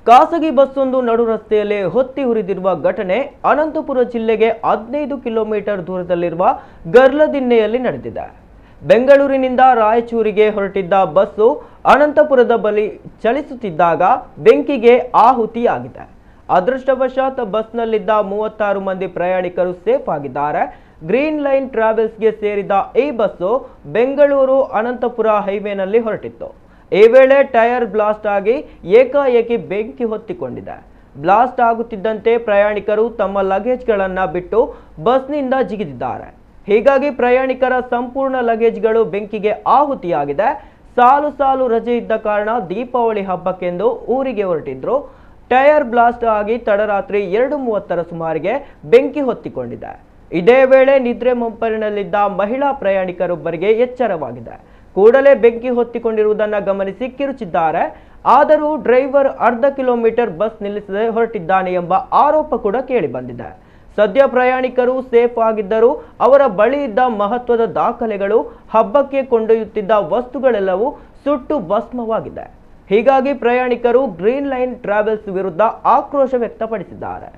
ಖಾಸಗಿ ಬಸ್ಸೊಂದು ನಡು ರಸ್ತೆಯಲ್ಲಿ ಹೊತ್ತಿ ಉರಿದಿರುವ ಘಟನೆ ಅನಂತಪುರ ಜಿಲ್ಲೆಗೆ 15 ಕಿಲೋಮೀಟರ್ ದೂರದಲ್ಲಿರುವ ಗರ್ಲದಿನ್ನೆಯಲ್ಲಿ ನಡೆದಿದೆ. ಬೆಂಗಳೂರಿನಿಂದ ರಾಯಚೂರಿಗೆ ಹೊರಟಿದ್ದ ಬಸ್ಸು ಅನಂತಪುರದ ಬಳಿ ಚಲಿಸುತ್ತಿದ್ದಾಗ ಬೆಂಕಿಗೆ ಆಹುತಿಯಾಗಿದೆ. ಅದೃಷ್ಟವಶಾತ್ ಬಸ್ನಲ್ಲಿದ್ದ 36 ಮಂದಿ ಪ್ರಯಾಣಿಕರು ಸೇಫ್ ಆಗಿದ್ದಾರೆ. ಗ್ರೀನ್ ಲೈನ್ ಟ್ರಾವೆಲ್ಸ್ಗೆ ಸೇರಿದ ಈ ಬಸ್ಸು ಬೆಂಗಳೂರು ಅನಂತಪುರ ಹೈವೇನಲ್ಲಿ ಹೊರಟಿತ್ತು. ಈ ವೇಳೆ ಟೈರ್ ಬ್ಲಾಸ್ಟ್ ಆಗಿ ಏಕಾಏಕಿ ಬೆಂಕಿ ಹೊತ್ತಿಕೊಂಡಿದೆ. ಬ್ಲಾಸ್ಟ್ ಆಗುತ್ತಿದ್ದಂತೆ ಪ್ರಯಾಣಿಕರು ತಮ್ಮ ಲಗೇಜ್ಗಳನ್ನು ಬಿಟ್ಟು ಬಸ್ನಿಂದ ಜಿಗಿದಿದ್ದಾರೆ. ಹೀಗಾಗಿ ಪ್ರಯಾಣಿಕರ ಸಂಪೂರ್ಣ ಲಗೇಜ್ಗಳು ಬೆಂಕಿಗೆ ಆಹುತಿಯಾಗಿದೆ. ಸಾಲು ಸಾಲು ರಜೆ ಇದ್ದ ಕಾರಣ ದೀಪಾವಳಿ ಹಬ್ಬಕ್ಕೆಂದು ಊರಿಗೆ ಹೊರಟಿದ್ರು. ಟೈರ್ ಬ್ಲಾಸ್ಟ್ ಆಗಿ ತಡರಾತ್ರಿ 2:30 ಸುಮಾರಿಗೆ ಬೆಂಕಿ ಹೊತ್ತಿಕೊಂಡಿದೆ. ಇದೇ ವೇಳೆ ನಿದ್ರೆ ಮಂಪರಿನಲ್ಲಿದ್ದ ಮಹಿಳಾ ಪ್ರಯಾಣಿಕರೊಬ್ಬರಿಗೆ ಎಚ್ಚರವಾಗಿದೆ. ಕೂಡಲೇ ಬೆಂಕಿ ಹೊತ್ತಿಕೊಂಡಿರುವುದನ್ನು ಗಮನಿಸಿ ಕಿರುಚಿದ್ದಾರೆ. ಆದರೂ ಡ್ರೈವರ್ ಅರ್ಧ ಕಿಲೋಮೀಟರ್ ಬಸ್ ನಿಲ್ಲಿಸದೆ ಹೊರಟಿದ್ದಾನೆ ಎಂಬ ಆರೋಪ ಕೂಡ ಕೇಳಿಬಂದಿದೆ. ಸದ್ಯ ಪ್ರಯಾಣಿಕರು ಸೇಫ್ ಆಗಿದ್ದರೂ ಅವರ ಬಳಿ ಇದ್ದ ಮಹತ್ವದ ದಾಖಲೆಗಳು, ಹಬ್ಬಕ್ಕೆ ಕೊಂಡೊಯ್ಯುತ್ತಿದ್ದ ವಸ್ತುಗಳೆಲ್ಲವೂ ಸುಟ್ಟು ಭಸ್ಮವಾಗಿದೆ. ಹೀಗಾಗಿ ಪ್ರಯಾಣಿಕರು ಗ್ರೀನ್ ಲೈನ್ ಟ್ರಾವೆಲ್ಸ್ ವಿರುದ್ಧ ಆಕ್ರೋಶ ವ್ಯಕ್ತಪಡಿಸಿದ್ದಾರೆ.